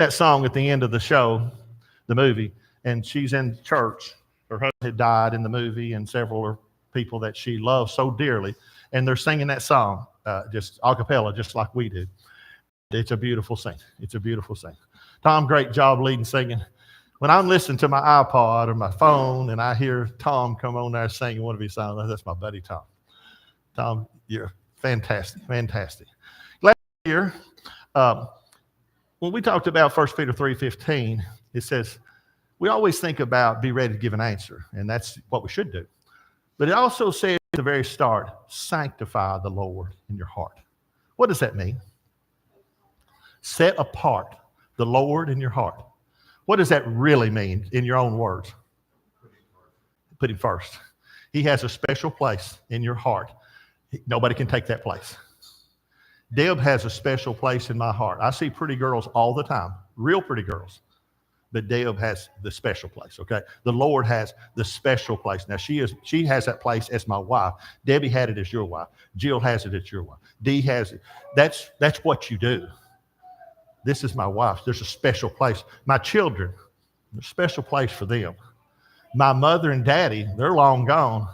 that song at the end of the show, the movie, and she's in church. Her husband had died in the movie, and several are people that she loves so dearly, and they're singing that song just a cappella, just like we do. It's a beautiful thing. It's a beautiful thing. Tom, great job leading singing. When I'm listening to my iPod or my phone and I hear Tom come on there singing one of his songs, that's my buddy Tom. Tom, you're fantastic, fantastic. Glad to hear. When we talked about 1 Peter 3:15, it says, we always think about be ready to give an answer, and that's what we should do. But it also says at the very start, sanctify the Lord in your heart. What does that mean? Set apart the Lord in your heart. What does that really mean in your own words? Put him first. He has a special place in your heart. Nobody can take that place. Deb has a special place in my heart. I see pretty girls all the time, real pretty girls. But Deb has the special place, okay? The Lord has the special place. Now, she has that place as my wife. Debbie had it as your wife. Jill has it as your wife. Dee has it. That's what you do. This is my wife. There's a special place. My children, there's a special place for them. My mother and daddy, they're long gone.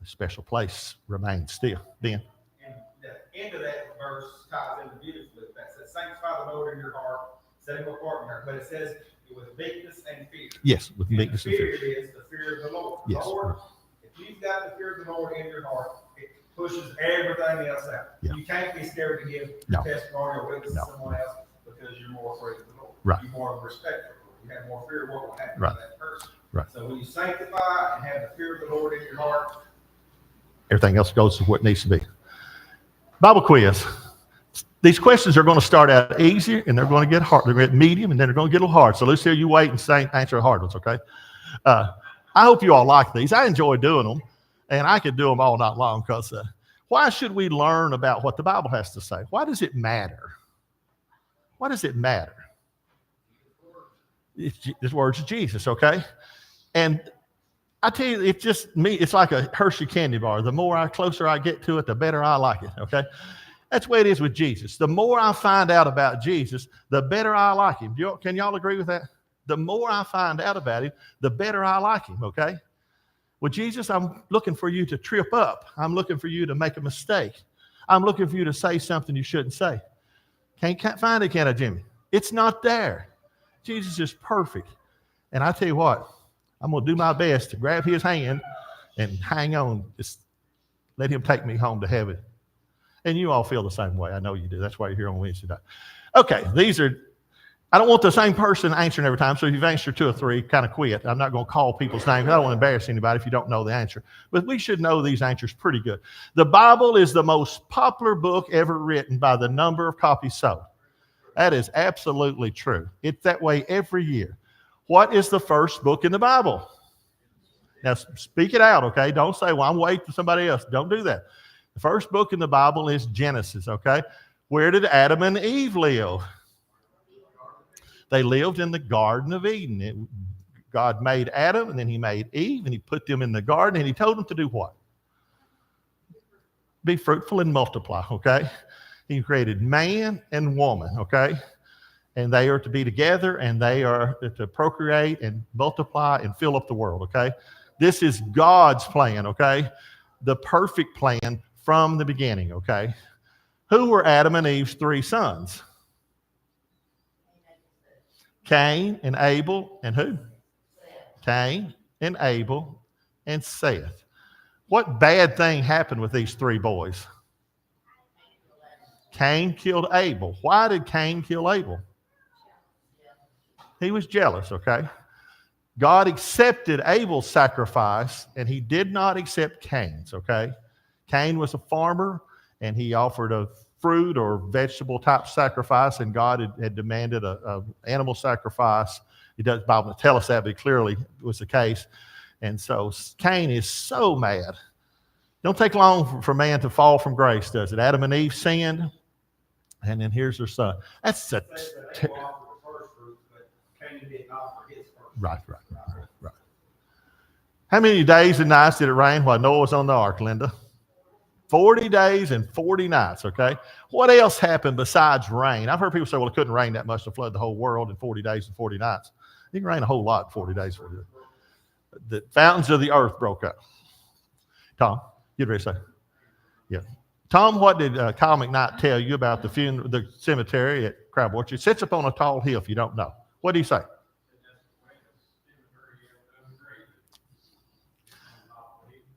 A special place remains still. Ben? And the end of that verse ties in beautifully. That says, sanctify the Lord in your heart, set him apart in your heart. But it says, with meekness and fear. Yes, with meekness and fear. Fear is the fear of the Lord. Yes. Lord, if you've got the fear of the Lord in your heart, it pushes everything else out. Yeah. You can't be scared to give testimony or witness to someone else because you're more afraid of the Lord. Right. You're more respectful. You have more fear of what will happen Right. to that person. Right. So when you sanctify and have the fear of the Lord in your heart, everything else goes to what it needs to be. Bible quiz. These questions are going to start out easy, and they're going to get hard. They're going to get medium, and then they're going to get a little hard. So let's hear you wait and answer the hard ones, okay? I hope you all like these. I enjoy doing them, and I could do them all night long because why should we learn about what the Bible has to say? Why does it matter? Why does it matter? It's words of Jesus, okay? And I tell you, it's just me. It's like a Hershey candy bar. The closer I get to it, the better I like it, okay? That's the way it is with Jesus. The more I find out about Jesus, the better I like him. Can y'all agree with that? The more I find out about him, the better I like him, okay? Well, Jesus, I'm looking for you to trip up. I'm looking for you to make a mistake. I'm looking for you to say something you shouldn't say. Can't find it, can I, Jimmy? It's not there. Jesus is perfect. And I tell you what, I'm going to do my best to grab his hand and hang on. Just let him take me home to heaven. And you all feel the same way. I know you do. That's why you're here on Wednesday night. Okay, I don't want the same person answering every time. So if you've answered 2 or 3, kind of quit. I'm not going to call people's names. I don't want to embarrass anybody if you don't know the answer. But we should know these answers pretty good. The Bible is the most popular book ever written by the number of copies sold. That is absolutely true. It's that way every year. What is the first book in the Bible? Now, speak it out, okay? Don't say, well, I'm waiting for somebody else. Don't do that. The first book in the Bible is Genesis, okay? Where did Adam and Eve live? They lived in the Garden of Eden. God made Adam, and then he made Eve, and he put them in the garden, and he told them to do what? Be fruitful and multiply, okay? He created man and woman, okay? And they are to be together, and they are to procreate and multiply and fill up the world, okay? This is God's plan, okay? The perfect plan from the beginning, okay? Who were Adam and Eve's 3 sons? Cain and Abel and who? Cain and Abel and Seth. What bad thing happened with these 3 boys? Cain killed Abel. Why did Cain kill Abel? He was jealous, okay? God accepted Abel's sacrifice, and he did not accept Cain's, okay? Cain was a farmer, and he offered a fruit or vegetable type sacrifice, and God had demanded a animal sacrifice. It does, the Bible doesn't tell us that, but it clearly was the case. And so Cain is so mad. Don't take long for man to fall from grace, does it? Adam and Eve sinned, and then here's their son. That's a right. How many days and nights did it rain while Noah was on the ark, Linda? 40 days and 40 nights, okay? What else happened besides rain? I've heard people say, well, it couldn't rain that much to flood the whole world in 40 days and 40 nights. It can rain a whole lot in 40 days, 40 days. The fountains of the earth broke up. Tom, you'd ready to say? Yeah. Tom, what did Kyle McKnight tell you about the cemetery at Crab Orchard? It sits up on a tall hill if you don't know. What did he say?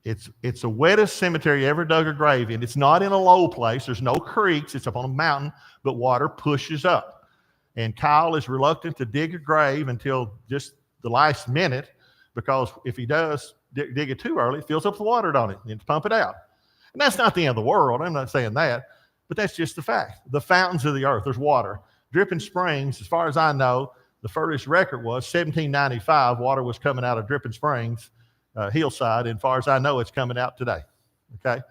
It's the wettest cemetery ever dug a grave in. It's not in a low place. There's no creeks. It's up on a mountain, but water pushes up. And Kyle is reluctant to dig a grave until just the last minute, because if he does dig it too early, it fills up the water, don't it? You have to pump it out. And that's not the end of the world. I'm not saying that, but that's just the fact. The fountains of the earth, there's water. Dripping Springs, as far as I know, the furthest record was 1795. Water was coming out of Dripping Springs hillside, and as far as I know, it's coming out today. Okay,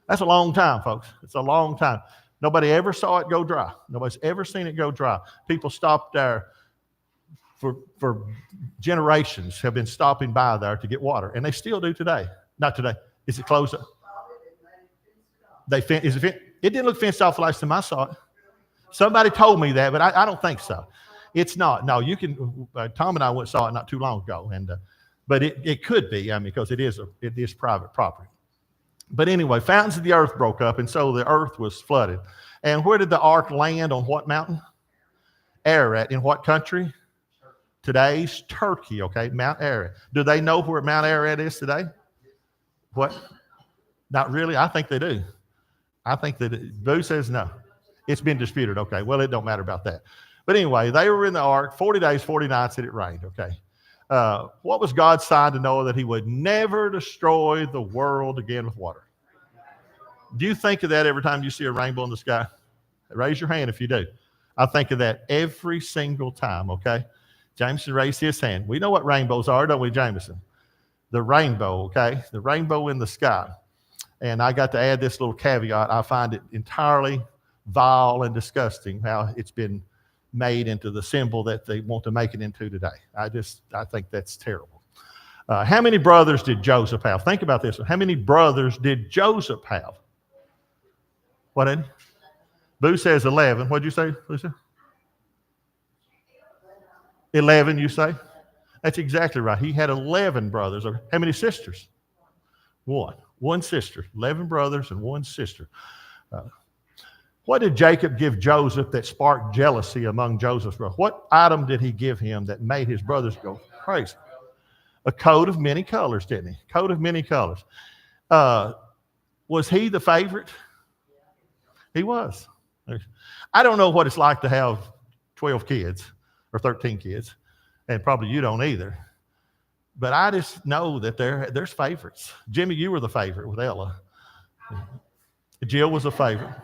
that's a long time, folks. It's a long time. Nobody ever saw it go dry. Nobody's ever seen it go dry. People stopped there for generations, have been stopping by there to get water, and they still do today. Not today. Is it closed up? It didn't look fenced off the last time I saw it. Somebody told me that, but I don't think so. It's not. No, you can. Tom and I saw it not too long ago, but it could be. I mean, because it is private property. But anyway, fountains of the earth broke up, and so the earth was flooded. And where did the ark land? On what mountain? Ararat. In what country? Today's Turkey. Okay, Mount Ararat. Do they know where Mount Ararat is today? What? Not really. I think they do. I think that Boo says no. It's been disputed. Okay, well, it don't matter about that. But anyway, they were in the ark 40 days, 40 nights, and it rained. Okay. What was God's sign to Noah? That he would never destroy the world again with water. Do you think of that every time you see a rainbow in the sky? Raise your hand if you do. I think of that every single time, okay? Jameson raised his hand. We know what rainbows are, don't we, Jameson? The rainbow, okay? The rainbow in the sky. And I got to add this little caveat. I find it entirely vile and disgusting how it's been made into the symbol that they want to make it into today. I think that's terrible. How many brothers did Joseph have? Think about this. How many brothers did Joseph have? What, Eddie? Boo says 11. What'd you say, Lisa? 11, you say? That's exactly right. He had 11 brothers. How many sisters? One sister. 11 brothers and one sister. What did Jacob give Joseph that sparked jealousy among Joseph's brothers? What item did he give him that made his brothers go crazy? A coat of many colors, didn't he? Coat of many colors. Was he the favorite? He was. I don't know what it's like to have 12 kids or 13 kids, and probably you don't either. But I just know that there's favorites. Jimmy, you were the favorite with Ella. Jill was a favorite.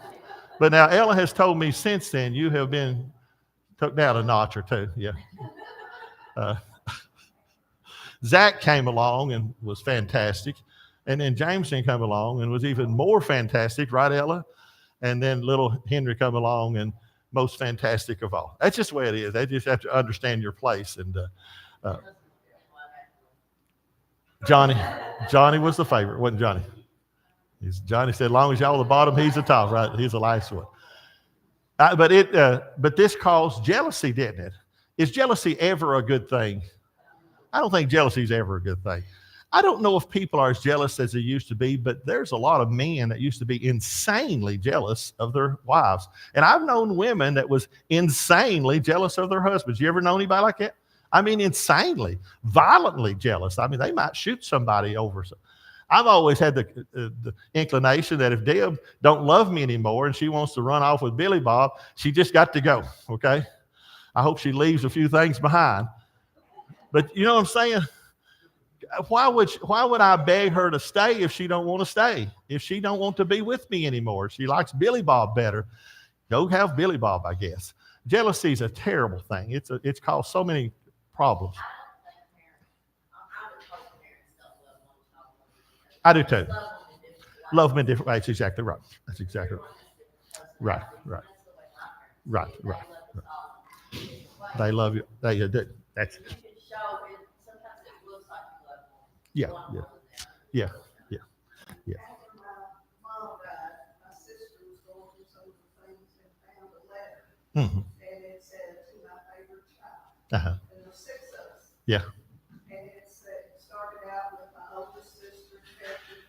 But now Ella has told me since then you have been took down a notch or two. Yeah. Zach came along and was fantastic. And then Jameson came along and was even more fantastic, right, Ella? And then little Henry come along and most fantastic of all. That's just the way it is. They just have to understand your place. And Johnny was the favorite, wasn't Johnny? Johnny said, as long as y'all the bottom, he's the top, right? He's the last one. But this caused jealousy, didn't it? Is jealousy ever a good thing? I don't think jealousy is ever a good thing. I don't know if people are as jealous as they used to be, but there's a lot of men that used to be insanely jealous of their wives. And I've known women that was insanely jealous of their husbands. You ever know anybody like that? I mean, insanely, violently jealous. I mean, they might shoot somebody over something. I've always had the inclination that if Deb don't love me anymore and she wants to run off with Billy Bob, she just got to go, okay? I hope she leaves a few things behind. But you know what I'm saying? Why would I beg her to stay if she don't want to stay? If she don't want to be with me anymore, she likes Billy Bob better. Go have Billy Bob, I guess. Jealousy is a terrible thing. It's caused so many problems. I do too. Love them in different ways. That's exactly right. That's exactly right. Right. They love you. They do. That's it. Yeah. Mhm. And it said, to my favorite child. Uh-huh. And there's 6 of us. Yeah. And it said, it started out with my oldest sister, Kathy.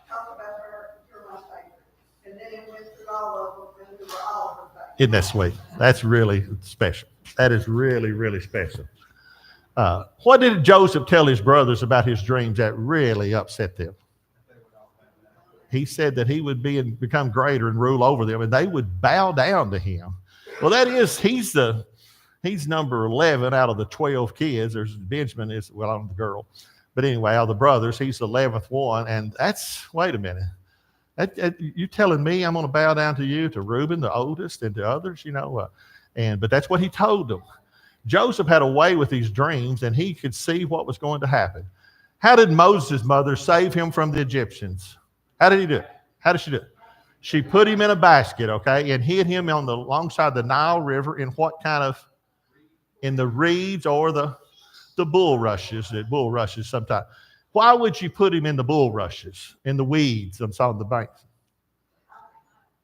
Talk about her, you're my favorite. And then it went through all of them, and we were all her favorite. Isn't that sweet? That's really special. That is really, really special. What did Joseph tell his brothers about his dreams that really upset them? He said that he would become greater and rule over them, and they would bow down to him. Well, that is, he's number 11 out of the 12 kids. There's Benjamin is, well, I'm the girl. But anyway, out of the brothers, he's the 11th one. And that's, wait a minute. You telling me I'm going to bow down to you, to Reuben, the oldest, and to others, but that's what he told them. Joseph had a way with these dreams, and he could see what was going to happen. How did Moses' mother save him from the Egyptians? How did he do it? How did she do it? She put him in a basket, okay, and hid him on the alongside the Nile River in what kind of, in the reeds or the bulrushes, sometimes. Why would you put him in the bulrushes, in the weeds on the banks?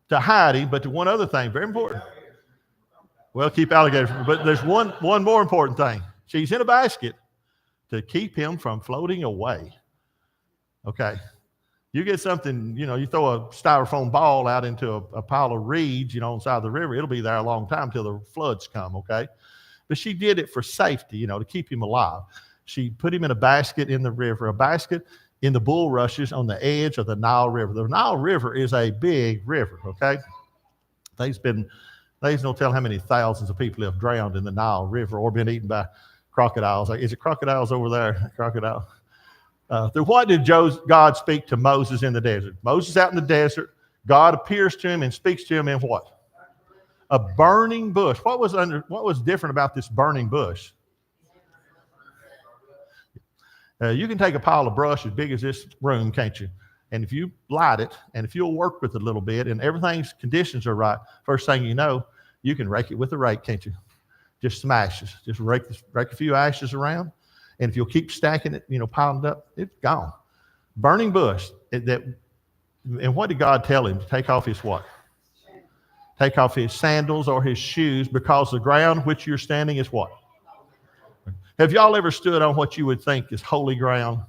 To hide him, but to one other thing, very important. Well, keep alligators, but there's one more important thing. She's in a basket to keep him from floating away. Okay. You get something, you throw a styrofoam ball out into a pile of reeds, on the side of the river, it'll be there a long time till the floods come, okay? But she did it for safety, to keep him alive. She put him in a basket in the river, a basket in the bulrushes on the edge of the Nile River. The Nile River is a big river, okay? There's no telling how many thousands of people have drowned in the Nile River or been eaten by crocodiles. Is it crocodiles over there? Crocodile. Through what did God speak to Moses in the desert? Moses out in the desert, God appears to him and speaks to him in what? A burning bush. What was different about this burning bush? You can take a pile of brush as big as this room, can't you? And if you light it, and if you'll work with it a little bit, and everything's conditions are right, first thing you know, you can rake it with a rake, can't you? Just some ashes. Just rake a few ashes around. And if you'll keep stacking it, piling it up, it's gone. Burning bush. And what did God tell him? To take off his what? Take off his sandals or his shoes, because the ground which you're standing is what? Have y'all ever stood on what you would think is holy ground?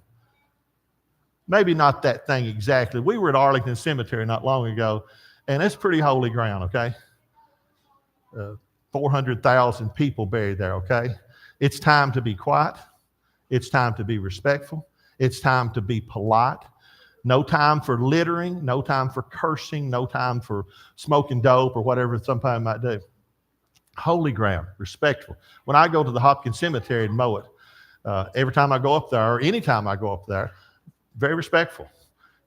Maybe not that thing exactly. We were at Arlington Cemetery not long ago, and it's pretty holy ground, okay? 400,000 people buried there, okay? It's time to be quiet. It's time to be respectful. It's time to be polite. No time for littering. No time for cursing. No time for smoking dope or whatever somebody might do. Holy ground, respectful. When I go to the Hopkins Cemetery and mow it, every time I go up there, or anytime I go up there, very respectful.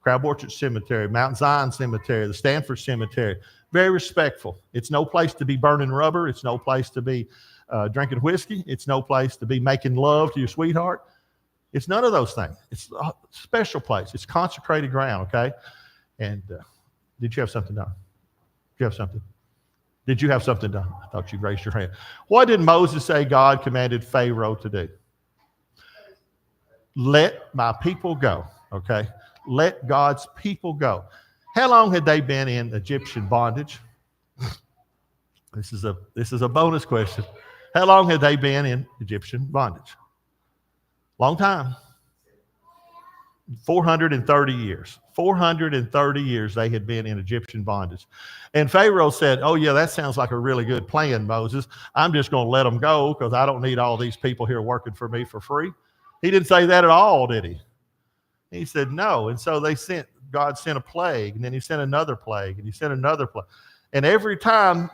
Crab Orchard Cemetery, Mount Zion Cemetery, the Stanford Cemetery, very respectful. It's no place to be burning rubber. It's no place to be drinking whiskey. It's no place to be making love to your sweetheart. It's none of those things. It's a special place. It's consecrated ground, okay? And did you have something done? Did you have something? Did you have something done? I thought you raised your hand. What did Moses say God commanded Pharaoh to do? Let my people go, okay? Let God's people go. How long had they been in Egyptian bondage? This is a bonus question. How long had they been in Egyptian bondage? Long time. 430 years. 430 years they had been in Egyptian bondage. And Pharaoh said, oh yeah, that sounds like a really good plan, Moses. I'm just going to let them go because I don't need all these people here working for me for free. He didn't say that at all, did he? He said no. And so God sent a plague, and then he sent another plague, and he sent another plague. And every time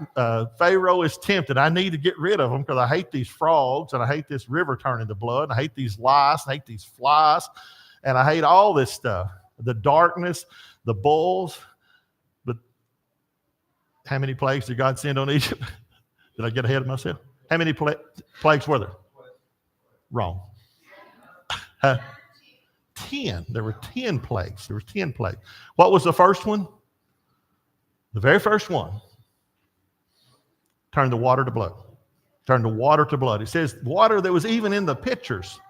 Pharaoh is tempted, I need to get rid of them because I hate these frogs, and I hate this river turning to blood, and I hate these lice, and I hate these flies, and I hate all this stuff. The darkness, the bulls. But how many plagues did God send on Egypt? Did I get ahead of myself? How many plagues were there? Wrong. 10. There were 10 plagues. There were 10 plagues. What was the first one? The very first one. Turned the water to blood. Turned the water to blood. It says water that was even in the pitchers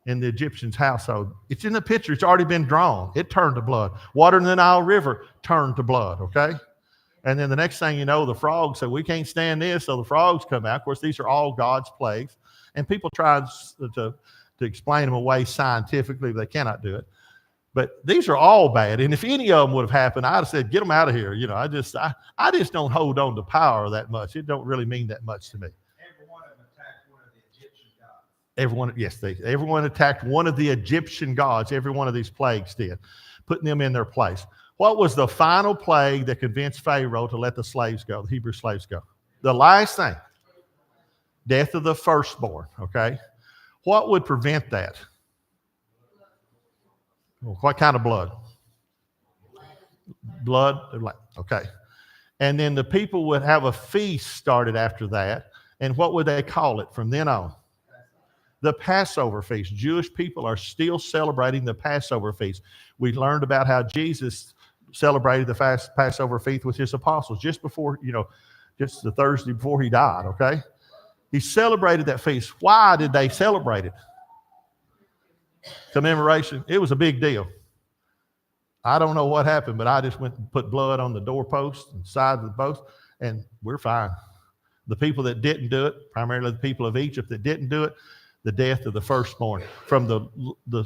in the Egyptians' household. It's in the pitcher. It's already been drawn. It turned to blood. Water in the Nile River turned to blood, okay? And then the next thing you know, the frogs said, we can't stand this. So the frogs come out. Of course, these are all God's plagues. And people try to explain them away scientifically, but they cannot do it. But these are all bad. And if any of them would have happened, I'd have said, get them out of here. You know, I just don't hold on to power that much. It don't really mean that much to me. Every one of them attacked one of the Egyptian gods. Everyone attacked one of the Egyptian gods. Every one of these plagues did, putting them in their place. What was the final plague that convinced Pharaoh to let the slaves go, the Hebrew slaves go? The last thing, death of the firstborn, okay? What would prevent that? What kind of blood? Blood, okay. And then the people would have a feast started after that. And what would they call it from then on? The Passover feast. Jewish people are still celebrating the Passover feast. We learned about how Jesus celebrated the Passover feast with his apostles just before, just the Thursday before he died, okay? He celebrated that feast. Why did they celebrate it? Commemoration. It was a big deal. I don't know what happened, but I just went and put blood on the doorpost and side of the post, and we're fine. The people that didn't do it, primarily the people of Egypt that didn't do it, the death of the firstborn, from the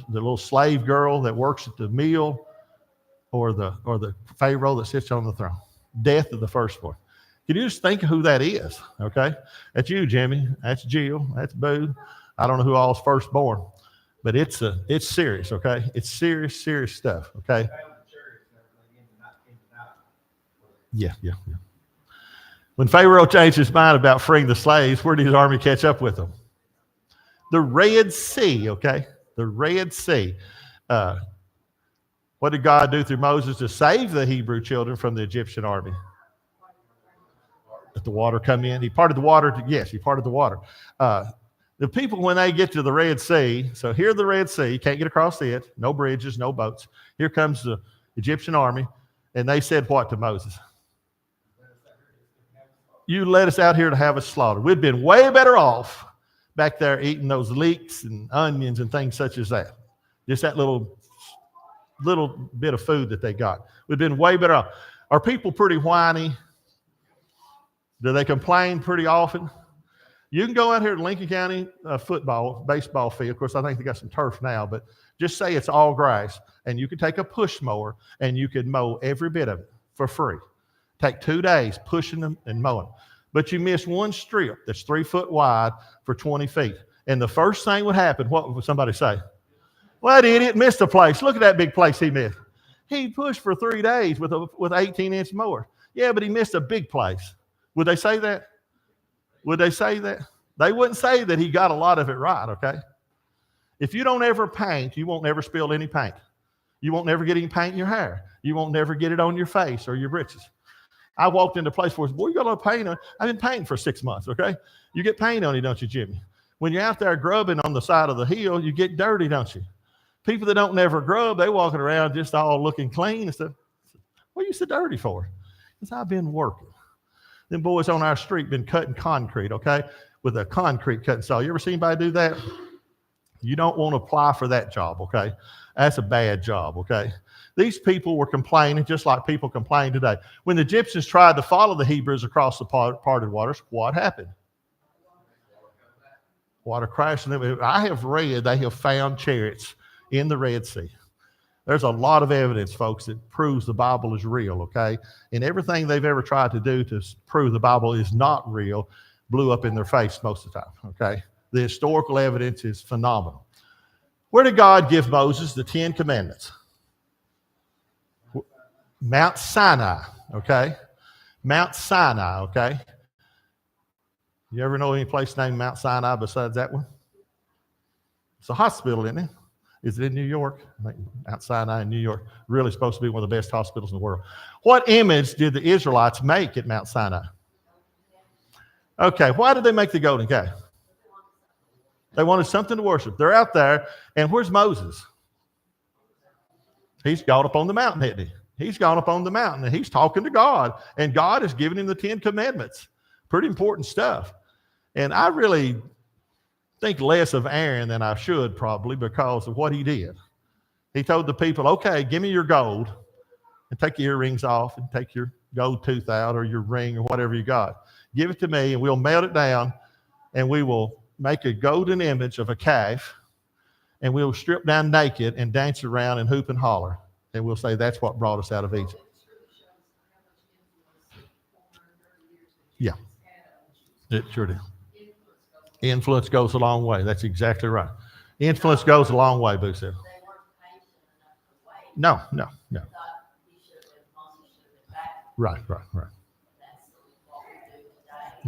little slave girl that works at the mill, or the Pharaoh that sits on the throne. Death of the firstborn. Can you just think of who that is? Okay, that's you, Jimmy. That's Jill. That's Boo. I don't know who all's firstborn, but it's serious. Okay, it's serious stuff. Okay. Yeah. When Pharaoh changed his mind about freeing the slaves, where did his army catch up with them? The Red Sea, okay? The Red Sea. What did God do through Moses to save the Hebrew children from the Egyptian army? Let the water come in. He parted the water. He parted the water. The people, when they get to the Red Sea, so here the Red Sea, you can't get across it, no bridges, no boats. Here comes the Egyptian army, and they said what to Moses? You led us out here to have us slaughtered. We'd been way better off back there eating those leeks and onions and things such as that. Just that little bit of food that they got. We've been way better off. Are people pretty whiny? Do they complain pretty often? You can go out here to Lincoln County baseball field. Of course, I think they got some turf now, but just say it's all grass, and you could take a push mower and you could mow every bit of it for free. Take 2 days pushing them and mowing. But you miss one strip that's 3 foot wide for 20 feet. And the first thing would happen, what would somebody say? Well, that idiot missed a place. Look at that big place he missed. He pushed for 3 days with 18-inch mower. Yeah, but he missed a big place. Would they say that? Would they say that? They wouldn't say that he got a lot of it right, okay? If you don't ever paint, you won't ever spill any paint. You won't never get any paint in your hair. You won't never get it on your face or your britches. I walked into a place where, boy, you got a lot of paint on. I've been painting for 6 months, okay? You get paint on you, don't you, Jimmy? When you're out there grubbing on the side of the hill, you get dirty, don't you? People that don't never grub, they walking around just all looking clean and stuff. What are you so dirty for? Because I've been working. Them boys on our street been cutting concrete, okay, with a concrete cutting saw. You ever seen anybody do that? You don't want to apply for that job, okay? That's a bad job, okay? These people were complaining just like people complain today. When the Egyptians tried to follow the Hebrews across the parted waters, what happened? Water crashed. I have read they have found chariots in the Red Sea. There's a lot of evidence, folks, that proves the Bible is real, okay? And everything they've ever tried to do to prove the Bible is not real blew up in their face most of the time, okay? The historical evidence is phenomenal. Where did God give Moses the 10 Commandments? Mount Sinai, okay? Mount Sinai, okay? You ever know any place named Mount Sinai besides that one? It's a hospital, isn't it? Is it in New York? I think Mount Sinai in New York. Really supposed to be one of the best hospitals in the world. What image did the Israelites make at Mount Sinai? Okay, why did they make the golden calf? They wanted something to worship. They're out there, and where's Moses? He's gone up on the mountain, hasn't he? He's gone up on the mountain, and he's talking to God, and God has given him the 10 Commandments. Pretty important stuff. And I really think less of Aaron than I should probably because of what he did. He told the people, okay, give me your gold and take your earrings off and take your gold tooth out or your ring or whatever you got. Give it to me and we'll melt it down and we will make a golden image of a calf and we'll strip down naked and dance around and hoop and holler. And we'll say that's what brought us out of Egypt. Yeah, it sure did. Influence goes a long way. That's exactly right. Influence goes a long way, Boo said. No. Right.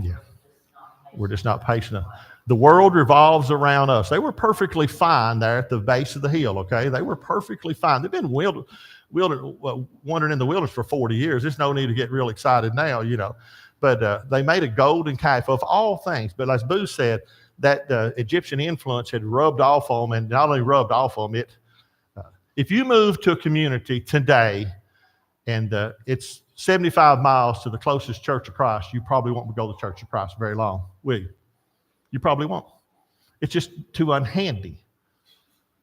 Yeah. We're just not patient enough. The world revolves around us. They were perfectly fine there at the base of the hill, okay? They were perfectly fine. They've been wandering in the wilderness for 40 years. There's no need to get real excited now, you know. But they made a golden calf of all things. But as Boo said, that Egyptian influence had rubbed off on them, and not only rubbed off on them, if you move to a community today and it's 75 miles to the closest Church of Christ, you probably won't go to the Church of Christ very long, will you? You probably won't. It's just too unhandy.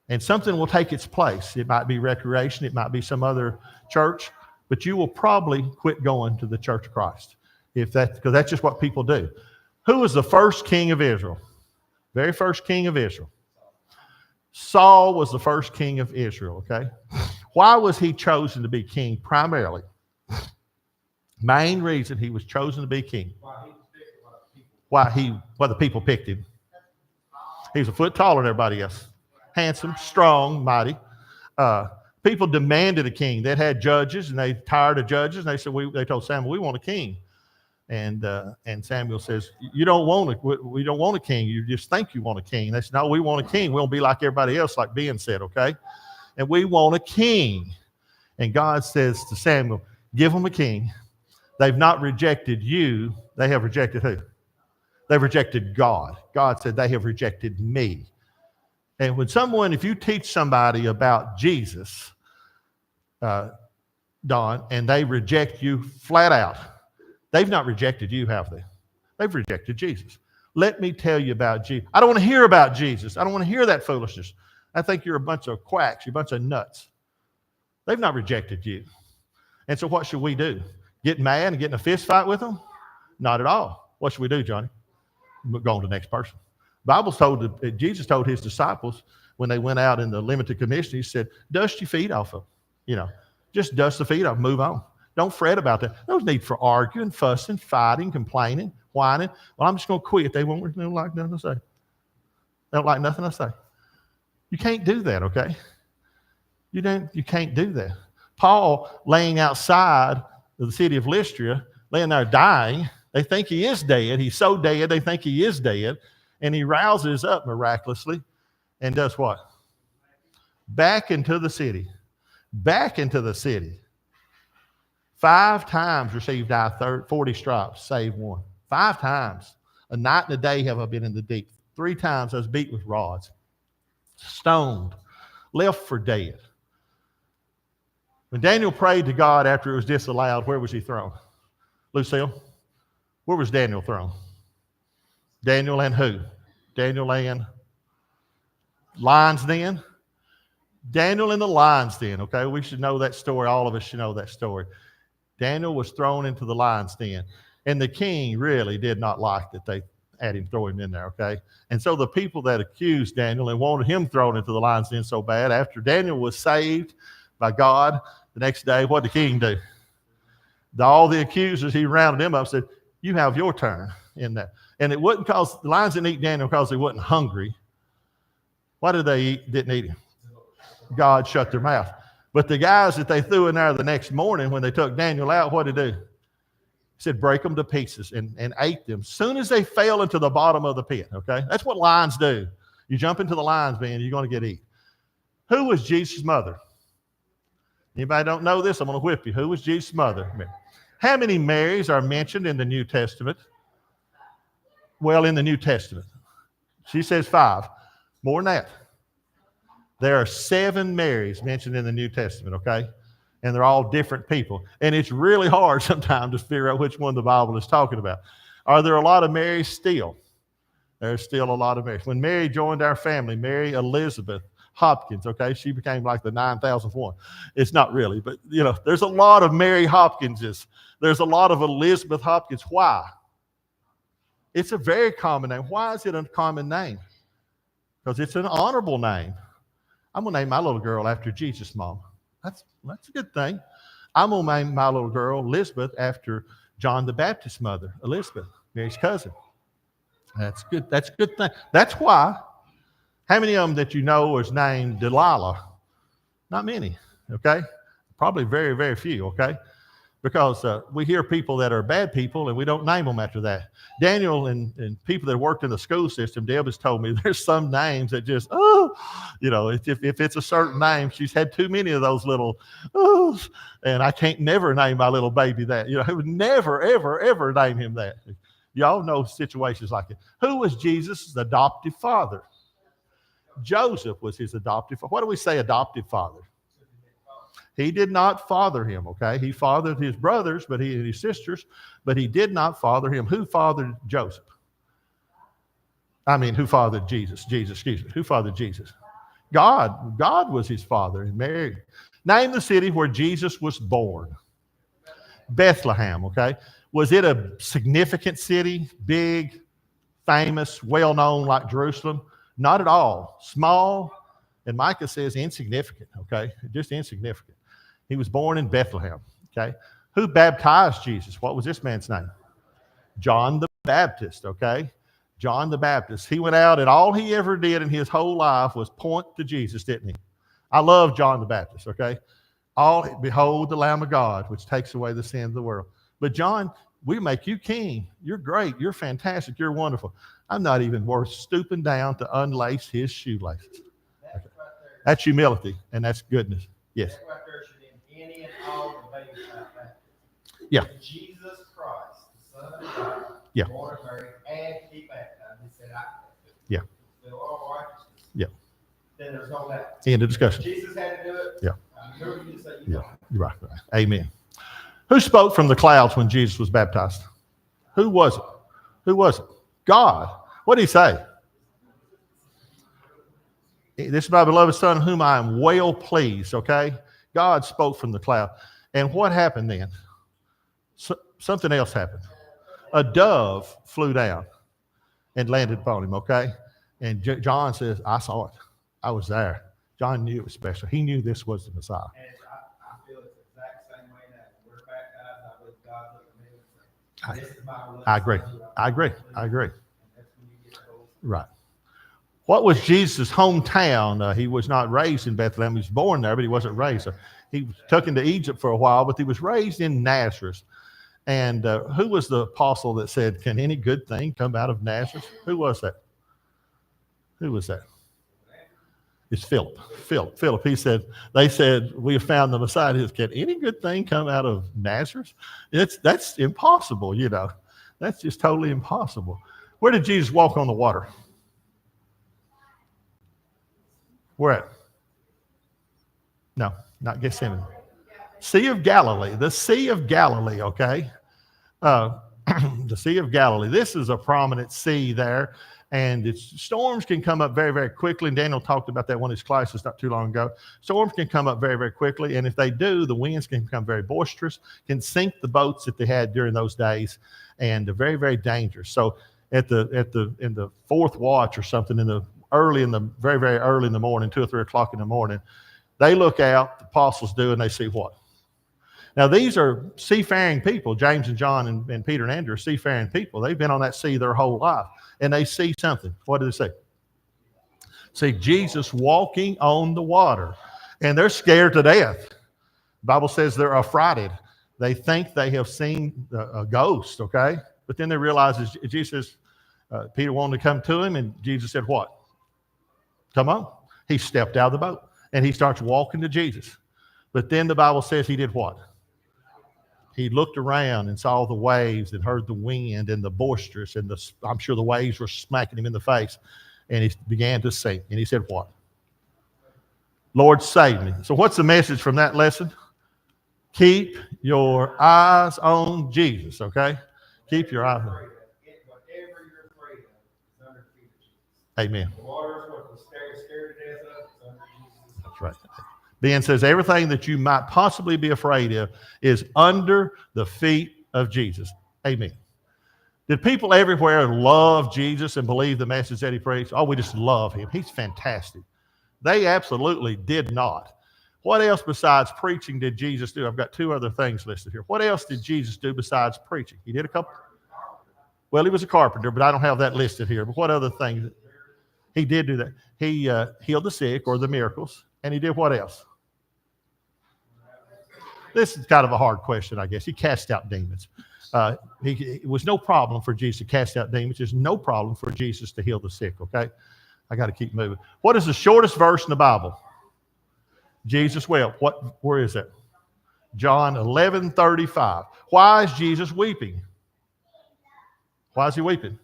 And something will take its place. It might be recreation. It might be some other church. But you will probably quit going to the Church of Christ because that's just what people do. Who was the first king of Israel? Very first king of Israel. Saul was the first king of Israel, okay? Why was he chosen to be king primarily? Main reason he was chosen to be king. Why the people picked him. He was a foot taller than everybody else. Handsome, strong, mighty. People demanded a king. They'd had judges, and they tired of judges, and they said, they told Samuel, we want a king. And Samuel says, we don't want a king. You just think you want a king. They said, no, we want a king. We won't be like everybody else, like Ben said, okay? And we want a king. And God says to Samuel, give them a king. They've not rejected you. They have rejected who? They've rejected God. God said, they have rejected me. And if you teach somebody about Jesus, Don, and they reject you flat out, they've not rejected you, have they? They've rejected Jesus. Let me tell you about Jesus. I don't want to hear about Jesus. I don't want to hear that foolishness. I think you're a bunch of quacks. You're a bunch of nuts. They've not rejected you. And so what should we do? Get mad and get in a fist fight with them? Not at all. What should we do, Johnny? Go on to the next person. Jesus told his disciples when they went out in the limited commission, he said, dust your feet off of them. Just dust the feet off, move on. Don't fret about that. No need for arguing, fussing, fighting, complaining, whining. Well, I'm just going to quit. They don't like nothing to say. They don't like nothing to say. You can't do that, okay? You can't do that. Paul laying outside the city of Lystra, laying there dying. They think he is dead. He's so dead, they think he is dead. And he rouses up miraculously and does what? Back into the city. Back into the city. 5 times received I 40 stripes, save one. 5 times. A night and a day have I been in the deep. 3 times I was beat with rods. Stoned. Left for dead. When Daniel prayed to God after it was disallowed, where was he thrown? Lucille, where was Daniel thrown? Daniel and who? Daniel and lion's den? Daniel in the lion's den, okay? We should know that story. All of us should know that story. Daniel was thrown into the lion's den. And the king really did not like that they had him throw him in there, okay? And so the people that accused Daniel and wanted him thrown into the lion's den so bad, after Daniel was saved by God, the next day, what did the king do? All the accusers, he rounded them up and said, you have your turn in there. And it wasn't because the lions didn't eat Daniel because they wasn't hungry. Why did they didn't eat him? God shut their mouth. But the guys that they threw in there the next morning when they took Daniel out, what did he do? He said, break them to pieces and ate them. As soon as they fell into the bottom of the pit, okay? That's what lions do. You jump into the lion's den, you're going to get eaten. Who was Jesus' mother? Anybody don't know this? I'm going to whip you. Who was Jesus' mother? How many Marys are mentioned in the New Testament? Well, in the New Testament. She says 5. More than that. There are 7 Marys mentioned in the New Testament, okay? And they're all different people. And it's really hard sometimes to figure out which one the Bible is talking about. Are there a lot of Marys still? There's still a lot of Marys. When Mary joined our family, Mary Elizabeth Hopkins, okay? She became like the 9,000th one. It's not really, but there's a lot of Mary Hopkinses. There's a lot of Elizabeth Hopkins. Why? It's a very common name. Why is it a common name? Because it's an honorable name. I'm going to name my little girl after Jesus' mom. That's a good thing. I'm going to name my little girl Elizabeth after John the Baptist's mother, Elizabeth, Mary's cousin. That's good. That's a good thing. That's why. How many of them that you know is named Delilah? Not many, okay? Probably very, very few, okay? Because we hear people that are bad people and we don't name them after that. Daniel and people that worked in the school system, Deb has told me there's some names that just, if it's a certain name, she's had too many of those little, and I can't never name my little baby that. I would never, ever, ever name him that. Y'all know situations like it. Who was Jesus' adoptive father? Joseph was his adoptive father. What do we say adoptive father? He did not father him, okay? He fathered his brothers, and his sisters, but he did not father him. Who fathered Joseph? Who fathered Jesus? Who fathered Jesus? God. God was his father and Mary. Name the city where Jesus was born. Bethlehem, okay? Was it a significant city? Big, famous, well-known like Jerusalem? Not at all. Small, and Micah says insignificant, okay? Just insignificant. He was born in Bethlehem, okay? Who baptized Jesus? What was this man's name? John the Baptist, okay? John the Baptist. He went out and all he ever did in his whole life was point to Jesus, didn't he? I love John the Baptist, okay? Behold the Lamb of God, which takes away the sin of the world. But John, we make you king. You're great. You're fantastic. You're wonderful. I'm not even worth stooping down to unlace his shoelaces. Okay. That's humility, and that's goodness. Yes. That right there should end any and all debate about that. Yeah. Jesus Christ, the Son of God, Yeah. born of Mary, had to be baptized. He said, Yeah. fulfill all righteousness. Yeah. Then there's no doubt. End of discussion. Jesus had to do it. Yeah. Who are you to say you Yeah. don't? You're right. Amen. Who spoke from the clouds when Jesus was baptized? Who was it? Who was it? God. What did he say? This is my beloved Son, in whom I am well pleased, okay? God spoke from the cloud. And what happened then? Something else happened. A dove flew down and landed upon him, okay? And John says, I saw it. I was there. John knew it was special. He knew this was the Messiah. And I feel it's the exact same way now. We're baptized. I believe God looked at me and said, this is my beloved I agree. Son. I agree. I agree. And that's when you get the whole Right. What was Jesus' hometown? He was not raised in Bethlehem. He was born there, but he wasn't raised there. He was taken to Egypt for a while, but he was raised in Nazareth. And who was the apostle that said, can any good thing come out of Nazareth? Who was that? Who was that? It's Philip. Philip. They said, we have found the Messiah. He said, can any good thing come out of Nazareth? That's impossible, That's just totally impossible. Where did Jesus walk on the water? Where at? No, not Gethsemane. Sea of Galilee. The Sea of Galilee, okay? The Sea of Galilee. This is a prominent sea there, and storms can come up very, very quickly. And Daniel talked about that one of his classes not too long ago. Storms can come up very, very quickly, and if they do, the winds can become very boisterous, can sink the boats that they had during those days, and they're very, very dangerous. So in the fourth watch or something, very, very early in the morning, 2 or 3 o'clock in the morning, they look out, the apostles do, and they see what? Now, these are seafaring people. James and John and Peter and Andrew are seafaring people. They've been on that sea their whole life, and they see something. What do they see? See Jesus walking on the water, and they're scared to death. The Bible says they're affrighted. They think they have seen a ghost, okay? But then they realize Jesus, Peter wanted to come to him, and Jesus said, what? Come on. He stepped out of the boat, and he starts walking to Jesus. But then the Bible says he did what? He looked around and saw the waves and heard the wind and the boisterous, and I'm sure the waves were smacking him in the face, and he began to sink. And he said, what? Lord, save me. So what's the message from that lesson? Keep your eyes on Jesus, okay? Keep your eyes on whatever you're afraid of is under the feet of Jesus. Amen. The water is what we're scared to death of. It's under right. Ben says everything that you might possibly be afraid of is under the feet of Jesus. Amen. Did people everywhere love Jesus and believe the message that he preached? Oh, we just love him. He's fantastic. They absolutely did not. What else besides preaching did Jesus do? I've got two other things listed here. What else did Jesus do besides preaching? He did a couple. Well, he was a carpenter, but I don't have that listed here. But what other things? He did do that. He healed the sick or the miracles. And he did what else? This is kind of a hard question, I guess. He cast out demons. It was no problem for Jesus to cast out demons. There's no problem for Jesus to heal the sick, okay? I got to keep moving. What is the shortest verse in the Bible? Jesus wept. Where is it? John 11:35. Why is Jesus weeping? Why is he weeping?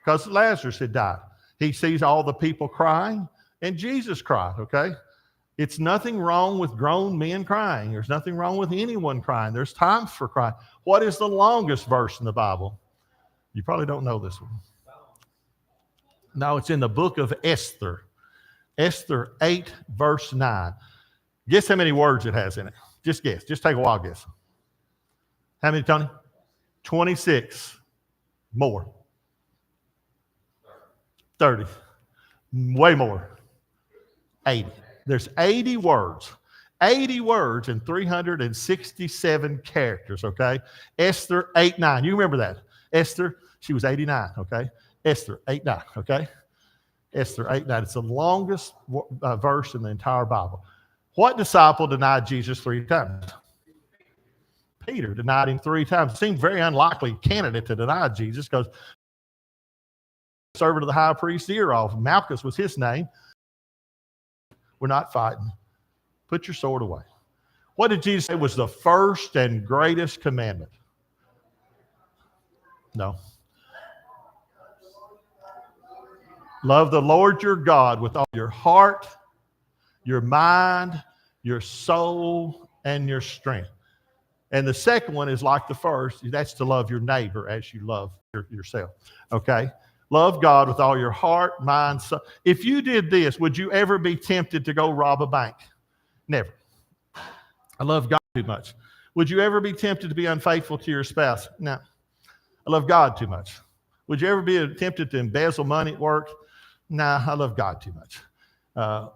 Because Lazarus had died. He sees all the people crying, and Jesus cried, okay? It's nothing wrong with grown men crying. There's nothing wrong with anyone crying. There's times for crying. What is the longest verse in the Bible? You probably don't know this one. No, it's in the book of Esther. Esther 8, verse 9. Guess how many words it has in it? Just guess. Just take a wild guess. How many, Tony? 26. More. 30. Way more. 80. There's 80 words. 80 words and 367 characters, okay? Esther 8:9. You remember that. Esther, she was 89, okay? Esther 8:9, okay? Esther 8:9. It's the longest verse in the entire Bible. What disciple denied Jesus 3 times? Peter denied him 3 times. It seemed very unlikely candidate to deny Jesus because servant of the high priest's ear off. Malchus was his name. We're not fighting. Put your sword away. What did Jesus say was the first and greatest commandment? No. Love the Lord your God with all your heart, your mind, your soul, and your strength. And the second one is like the first. That's to love your neighbor as you love yourself. Okay? Love God with all your heart, mind, soul. If you did this, would you ever be tempted to go rob a bank? Never. I love God too much. Would you ever be tempted to be unfaithful to your spouse? No. I love God too much. Would you ever be tempted to embezzle money at work? Nah, I love God too much.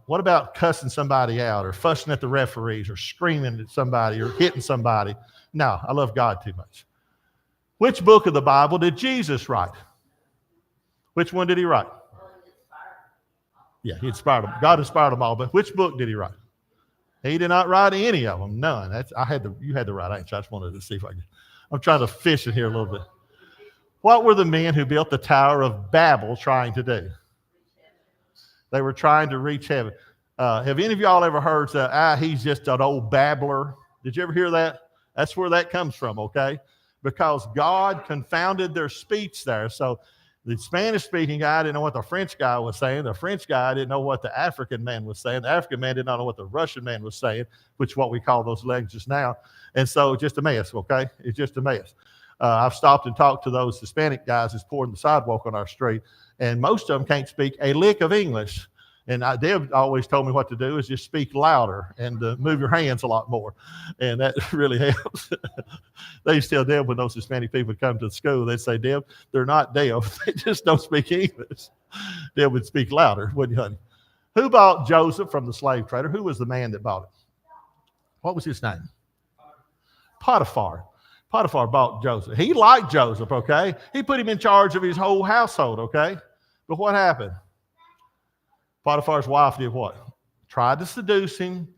What about cussing somebody out or fussing at the referees or screaming at somebody or hitting somebody? No, I love God too much. Which book of the Bible did Jesus write? Which one did he write? Yeah, he inspired them. God inspired them all, but which book did he write? He did not write any of them. None. You had the right answer. I just wanted to see if I could. I'm trying to fish in here a little bit. What were the men who built the Tower of Babel trying to do? They were trying to reach heaven. Have any of y'all ever heard that, he's just an old babbler? Did you ever hear that? That's where that comes from, okay? Because God confounded their speech there. So the Spanish-speaking guy didn't know what the French guy was saying. The French guy didn't know what the African man was saying. The African man did not know what the Russian man was saying, which is what we call those languages now. And so just a mess, okay? It's just a mess. I've stopped and talked to those Hispanic guys that's pouring the sidewalk on our street, and most of them can't speak a lick of English. And Deb always told me what to do is just speak louder and move your hands a lot more. And that really helps. They used to tell Deb when those Hispanic people come to the school, they'd say, Deb, they're not deaf. They just don't speak English. Deb would speak louder, wouldn't you, honey? Who bought Joseph from the slave trader? Who was the man that bought it? What was his name? Potiphar. Potiphar bought Joseph. He liked Joseph, okay? He put him in charge of his whole household, okay? But what happened? Potiphar's wife did what? Tried to seduce him,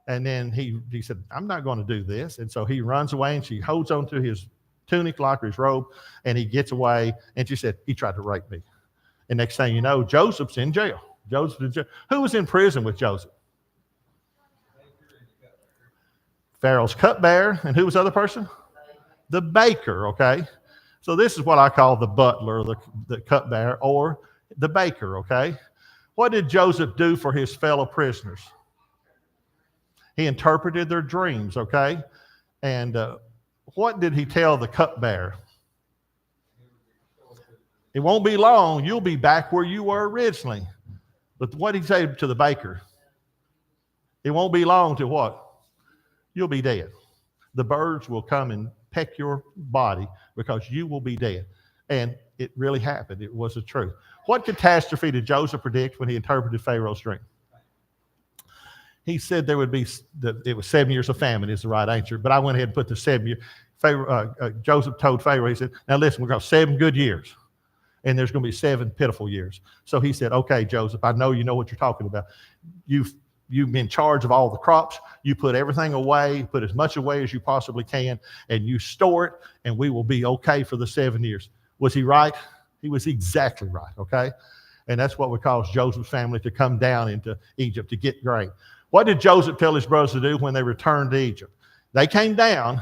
and then he said, I'm not going to do this. And so he runs away, and she holds on to his tunic like his robe, and he gets away, and she said, he tried to rape me. And next thing you know, Joseph's in jail. Joseph's in jail. Who was in prison with Joseph? Pharaoh's cupbearer, and who was the other person? The baker, okay? So this is what I call the butler, the cupbearer, or the baker, okay? What did Joseph do for his fellow prisoners? He interpreted their dreams, okay? And what did he tell the cupbearer? It won't be long. You'll be back where you were originally. But what did he say to the baker? It won't be long till what? You'll be dead. The birds will come and peck your body because you will be dead. And it really happened. It was the truth. What catastrophe did Joseph predict when he interpreted Pharaoh's dream? He said there would be, it was 7 years of famine is the right answer, but I went ahead and put the 7 year. Joseph told Pharaoh, he said, now listen, we're going to have 7 good years, and there's going to be 7 pitiful years. So he said, okay, Joseph, I know you know what you're talking about. You've been in charge of all the crops. You put everything away, put as much away as you possibly can, and you store it, and we will be okay for the 7 years. Was he right? He was exactly right, okay? And that's what would cause Joseph's family to come down into Egypt to get grain. What did Joseph tell his brothers to do when they returned to Egypt? They came down,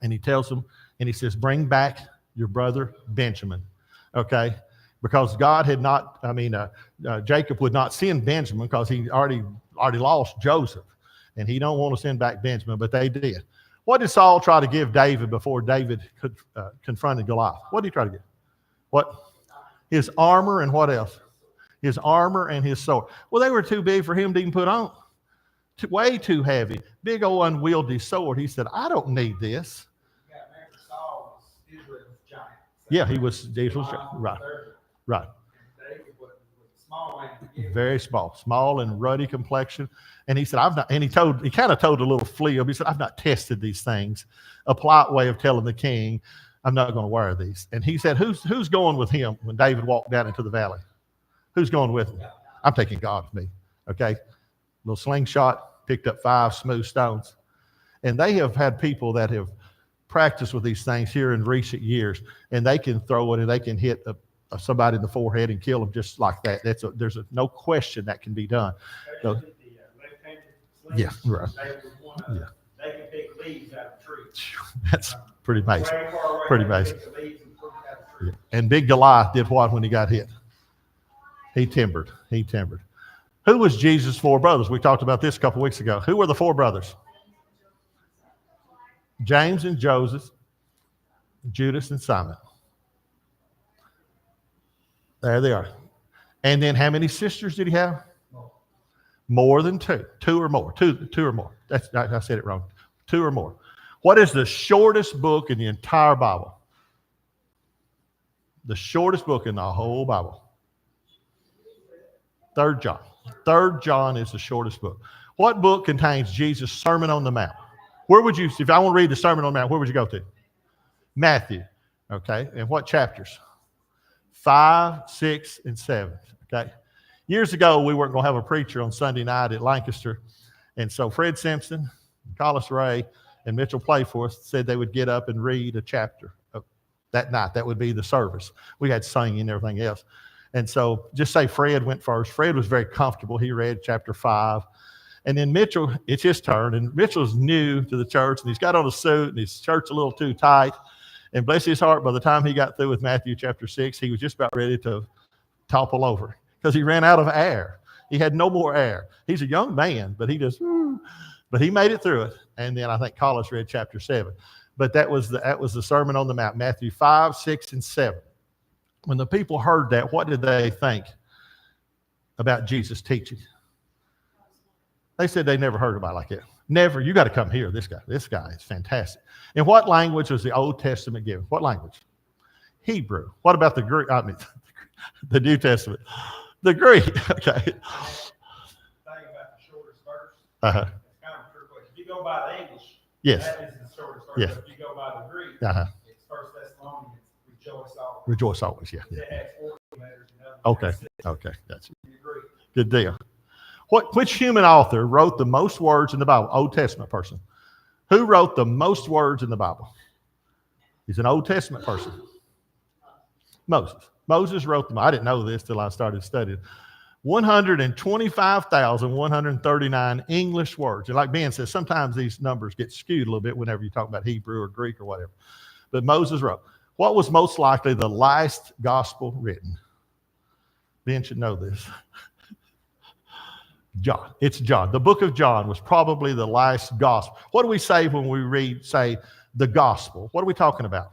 and he tells them, and he says, bring back your brother Benjamin, okay? Because God had not, Jacob would not send Benjamin because he already lost Joseph, and he don't want to send back Benjamin, but they did. What did Saul try to give David before David confronted Goliath? What did he try to give? What? His armor and what else? His armor and his sword. Well, they were too big for him to even put on. Way too heavy. Big old unwieldy sword. He said, I don't need this. Saul was Israel's giant. Yeah, he was Israel's giant. Right. Right. David was small and Very small and ruddy complexion. And he said, he kind of told a little flea. He said, I've not tested these things. A polite way of telling the king, I'm not going to wear these. And he said, who's going with him when David walked down into the valley? Who's going with him? I'm taking God with me. Okay. Little slingshot, picked up 5 smooth stones. And they have had people that have practiced with these things here in recent years, and they can throw it and they can hit somebody in the forehead and kill them just like that. There's no question that can be done. So, yeah, right. Yeah. They can pick leaves out of trees. That's pretty amazing. Pretty amazing. Yeah. And Big Goliath did what when he got hit? He timbered. Who was Jesus' 4 brothers? We talked about this a couple weeks ago. Who were the 4 brothers? James and Joseph, Judas and Simon. There they are. And then how many sisters did he have? More than 2. 2 or more. Two or more. I said it wrong. 2 or more. What is the shortest book in the entire Bible? The shortest book in the whole Bible. 3 John. 3 John is the shortest book. What book contains Jesus' Sermon on the Mount? Where would you, if I want to read the Sermon on the Mount, where would you go to? Matthew. Okay. And what chapters? 5, 6, and 7. Okay. Years ago, we weren't going to have a preacher on Sunday night at Lancaster. And so Fred Simpson, Collis Ray, and Mitchell Playforth said they would get up and read a chapter that night. That would be the service. We had singing and everything else. And so just say Fred went first. Fred was very comfortable. He read chapter 5. And then Mitchell, it's his turn. And Mitchell's new to the church, and he's got on a suit, and his shirt's a little too tight. And bless his heart, by the time he got through with Matthew chapter 6, he was just about ready to topple over because he ran out of air. He had no more air. He's a young man, but he made it through it. And then I think Collis read chapter 7. But that was the Sermon on the Mount, Matthew 5, 6, and 7. When the people heard that, what did they think about Jesus' teaching? They said they never heard about it like that. Never. You got to come here. This guy is fantastic. In what language was the Old Testament given? What language? Hebrew. What about the Greek? The New Testament. The Greek. Okay. Thing about the shortest verse. Uh-huh. It's kind of a trick question. If you go by the English, Yes. that is the shortest verse. Yes. If you go by the Greek, Uh-huh. it's 1 Thessalonians, rejoice always. Rejoice always. Yeah. It has 14 letters and others. Okay. Okay. That's it. In the Greek. Good deal. Which human author wrote the most words in the Bible? Old Testament person. Who wrote the most words in the Bible? He's an Old Testament person. Moses. Moses wrote them. I didn't know this till I started studying. 125,139 English words. And like Ben says, sometimes these numbers get skewed a little bit whenever you talk about Hebrew or Greek or whatever. But Moses wrote. What was most likely the last gospel written? Ben should know this. John. It's John. The book of John was probably the last gospel. What do we say when we say the gospel? What are we talking about?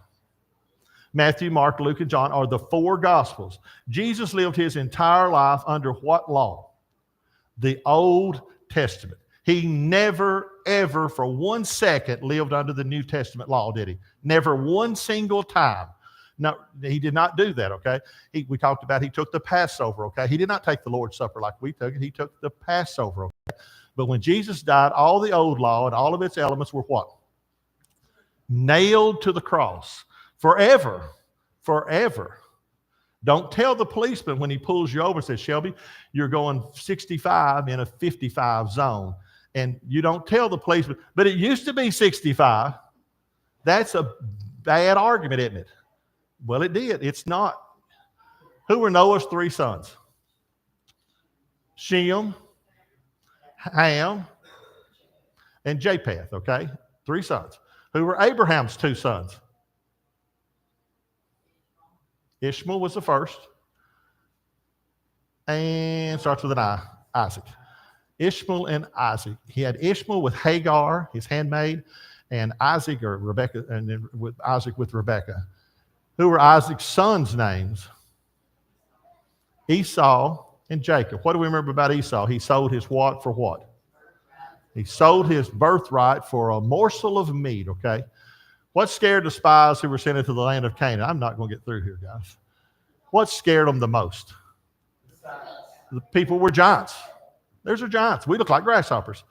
Matthew, Mark, Luke, and John are the 4 gospels. Jesus lived his entire life under what law? The Old Testament. He never, ever for 1 second lived under the New Testament law, did he? Never one single time. No, he did not do that, okay? We talked about he took the Passover, okay? He did not take the Lord's Supper like we took it. He took the Passover, okay? But when Jesus died, all the old law and all of its elements were what? Nailed to the cross. Forever. Forever. Don't tell the policeman when he pulls you over and says, Shelby, you're going 65 in a 55 zone. And you don't tell the policeman, but it used to be 65. That's a bad argument, isn't it? Well, it did. It's not. Who were Noah's 3 sons? Shem, Ham, and Japheth, okay? 3 sons. Who were Abraham's 2 sons? Ishmael was the first. And starts with an I, Isaac. Ishmael and Isaac. He had Ishmael with Hagar, his handmaid, and Isaac or Rebecca, and then with Isaac with Rebecca. Who were Isaac's sons' names? Esau and Jacob. What do we remember about Esau? He sold his what for what? He sold his birthright for a morsel of meat, okay? What scared the spies who were sent into the land of Canaan? I'm not going to get through here, guys. What scared them the most? The people were giants. There's our giants. We look like grasshoppers.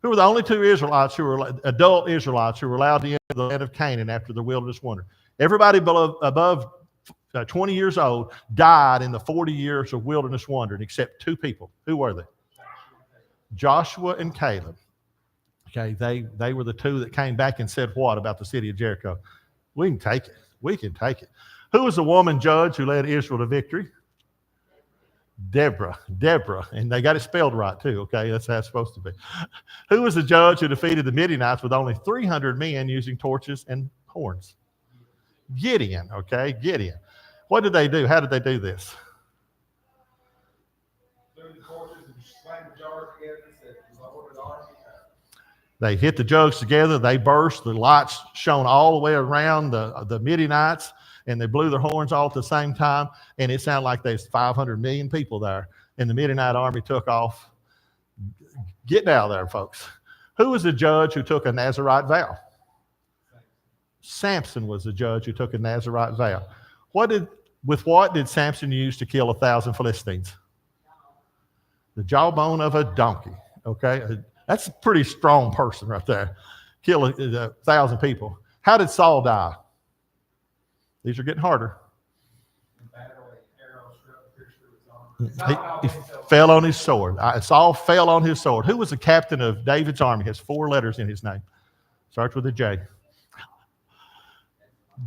Who were the only 2 Israelites who were adult Israelites who were allowed to enter the land of Canaan after the wilderness wander? Everybody above 20 years old died in the 40 years of wilderness wandering, except 2 people. Who were they? Joshua and Caleb. Okay, they were the 2 that came back and said what about the city of Jericho? We can take it. We can take it. Who was the woman judge who led Israel to victory? Deborah. And they got it spelled right too, okay? That's how it's supposed to be. Who was the judge who defeated the Midianites with only 300 men using torches and horns? Gideon, okay? Gideon. What did they do? How did they do this? They hit the jugs together. They burst. The lights shone all the way around the Midianites, and they blew their horns all at the same time. And it sounded like there's 500 million people there. And the Midianite army took off. Getting out of there, folks. Who was the judge who took a Nazirite vow? Samson was the judge who took a Nazirite vow. With what did Samson use to kill 1,000 Philistines? The jawbone of a donkey. Okay, that's a pretty strong person right there. Kill 1,000 people. How did Saul die? These are getting harder. He fell on his sword. Saul fell on his sword. Who was the captain of David's army? He has 4 letters in his name. Starts with a J.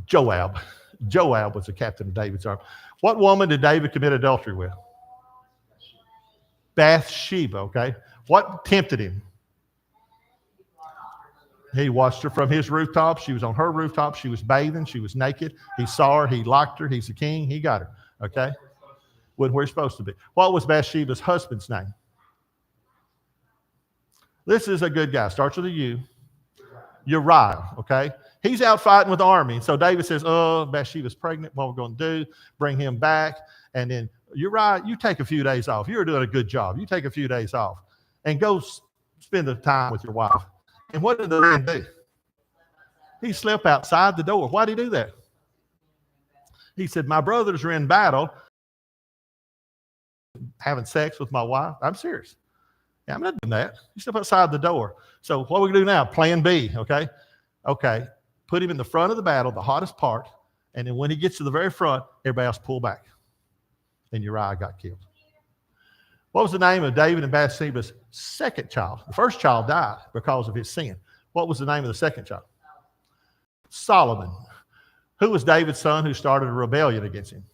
Joab. Joab was the captain of David's army. What woman did David commit adultery with? Bathsheba, okay? What tempted him? He watched her from his rooftop. She was on her rooftop. She was bathing. She was naked. He saw her. He liked her. He's the king. He got her, okay? Went where he's supposed to be. What was Bathsheba's husband's name? This is a good guy. Starts with a U. Uriah, okay? He's out fighting with the army. So David says, Bathsheba's pregnant. What we're going to do, bring him back. And then Uriah, you take a few days off. You're doing a good job. You take a few days off and go spend the time with your wife. And what did the man do? He slept outside the door. Why did he do that? He said, my brothers are in battle having sex with my wife. I'm serious. Yeah, I'm not doing that. You step outside the door. So what are we going to do now? Plan B, okay? Okay. Put him in the front of the battle, the hottest part, and then when he gets to the very front, everybody else pull back. And Uriah got killed. What was the name of David and Bathsheba's second child? The first child died because of his sin. What was the name of the second child? Solomon. Who was David's son who started a rebellion against him?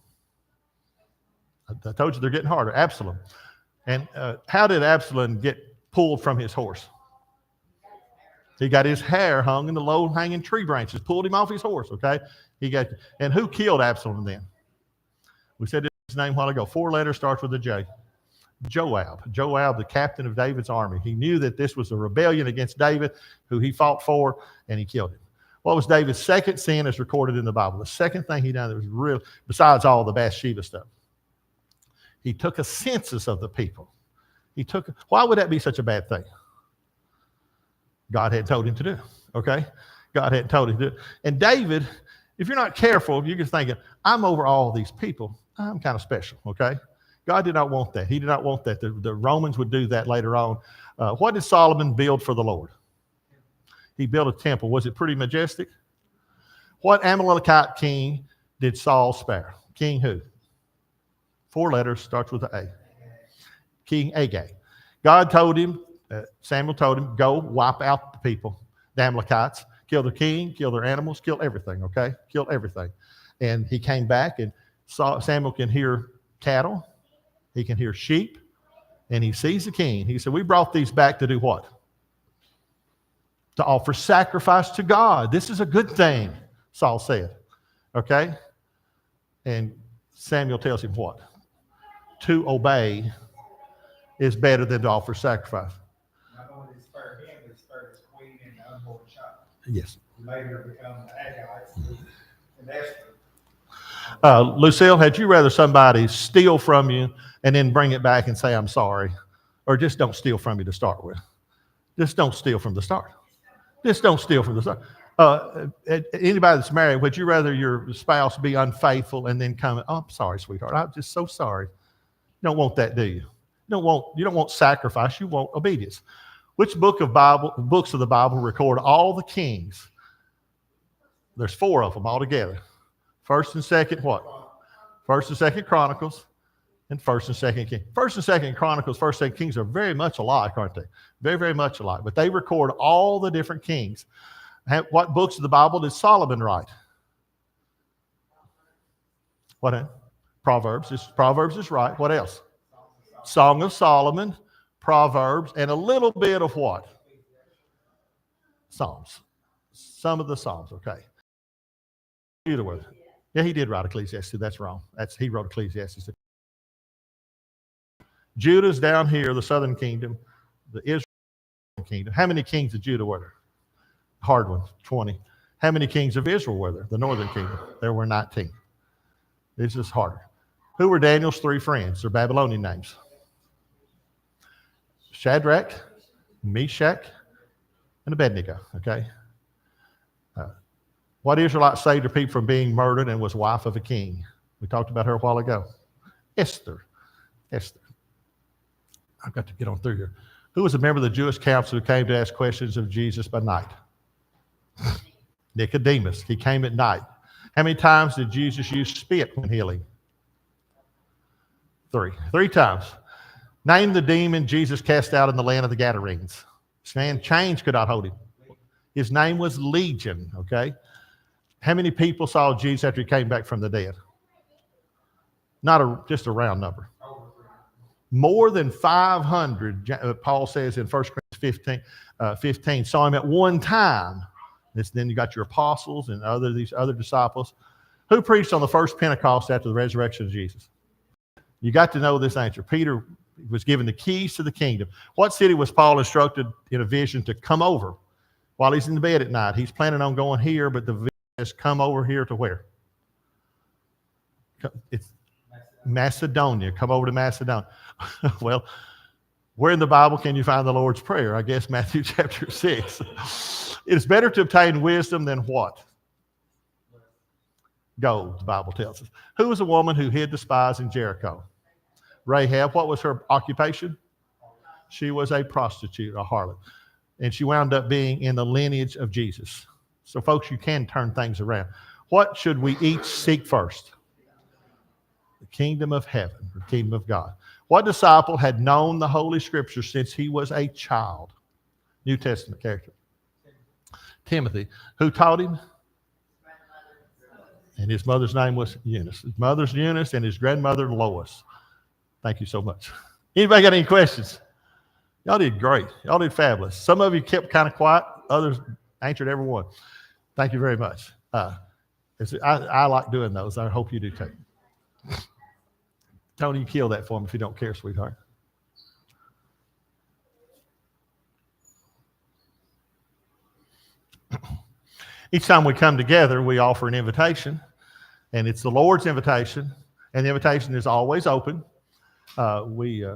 I told you they're getting harder. Absalom. And how did Absalom get pulled from his horse? He got his hair hung in the low-hanging tree branches, pulled him off his horse, okay? And who killed Absalom then? We said his name a while ago. 4 letters, starts with a J. Joab. Joab, the captain of David's army. He knew that this was a rebellion against David, who he fought for, and he killed him. What was David's second sin as recorded in the Bible? The second thing he done that was real, besides all the Bathsheba stuff. He took a census of the people. He took, why would that be such a bad thing? God had told him to do it, okay? God had told him to do it. And David, if you're not careful, you're just thinking, I'm over all these people. I'm kind of special, okay? God did not want that. He did not want that. The Romans would do that later on. What did Solomon build for the Lord? He built a temple. Was it pretty majestic? What Amalekite king did Saul spare? King who? 4 letters, starts with an A. King Agag. God told him, Samuel told him, go wipe out the people, the Amalekites, kill the king, kill their animals, kill everything, okay? Kill everything. And he came back, and Samuel can hear cattle, he can hear sheep, and he sees the king. He said, we brought these back to do what? To offer sacrifice to God. This is a good thing, Saul said, okay? And Samuel tells him what? To obey is better than to offer sacrifice. Not only did he spare him, but he spared his queen and the unborn child. Yes. Who later become the Agites and Esther. Lucille, had you rather somebody steal from you and then bring it back and say, I'm sorry? Or just don't steal from you to start with? Just don't steal from the start. Just don't steal from the start. Anybody that's married, would you rather your spouse be unfaithful and then come, oh, I'm sorry, sweetheart. I'm just so sorry. You don't want that, do you? You don't want sacrifice. You want obedience. Which books of the Bible record all the kings? There's 4 of them altogether. 1st and 2nd what? 1st and 2nd Chronicles and 1st and 2nd Kings. 1st and 2nd Chronicles, 1st and 2nd Kings are very much alike, aren't they? Very, very much alike. But they record all the different kings. What books of the Bible did Solomon write? What? Proverbs. Proverbs is right. What else? Song of Solomon, Proverbs, and a little bit of what? Psalms. Some of the Psalms, okay. Either way. Yeah, he did write Ecclesiastes. That's wrong. He wrote Ecclesiastes. Judah's down here, the southern kingdom, the Israel kingdom. How many kings of Judah were there? Hard one, 20. How many kings of Israel were there? The northern kingdom. There were 19. This is harder. Who were Daniel's 3 friends? Their Babylonian names. Shadrach, Meshach, and Abednego, okay? What Israelite saved her people from being murdered and was wife of a king? We talked about her a while ago. Esther. I've got to get on through here. Who was a member of the Jewish council who came to ask questions of Jesus by night? Nicodemus. He came at night. How many times did Jesus use spit when healing? 3. 3 times. Name the demon Jesus cast out in the land of the Gadarenes. This man, chains could not hold him. His name was Legion, okay? How many people saw Jesus after he came back from the dead? Just a round number. More than 500, Paul says in 1 Corinthians 15, saw him at one time. Then you got your apostles and these other disciples. Who preached on the first Pentecost after the resurrection of Jesus? You got to know this answer. Peter was given the keys to the kingdom. What city was Paul instructed in a vision to come over while he's in the bed at night? He's planning on going here, but the vision has come over here to where? It's Macedonia. Come over to Macedonia. Well, where in the Bible can you find the Lord's Prayer? I guess Matthew chapter 6. It is better to obtain wisdom than what? Gold, the Bible tells us. Who was a woman who hid the spies in Jericho? Rahab. What was her occupation? She was a prostitute, a harlot. And she wound up being in the lineage of Jesus. So, folks, you can turn things around. What should we each seek first? The kingdom of heaven, the kingdom of God. What disciple had known the Holy Scripture since he was a child? New Testament character. Timothy. Who taught him? And his mother's name was Eunice. His mother's Eunice and his grandmother Lois. Thank you so much. Anybody got any questions? Y'all did great. Y'all did fabulous. Some of you kept kind of quiet. Others answered every one. Thank you very much. I like doing those. I hope you do too. Tony, you kill that for me if you don't care, sweetheart. Each time we come together, we offer an invitation, and it's the Lord's invitation, and the invitation is always open. We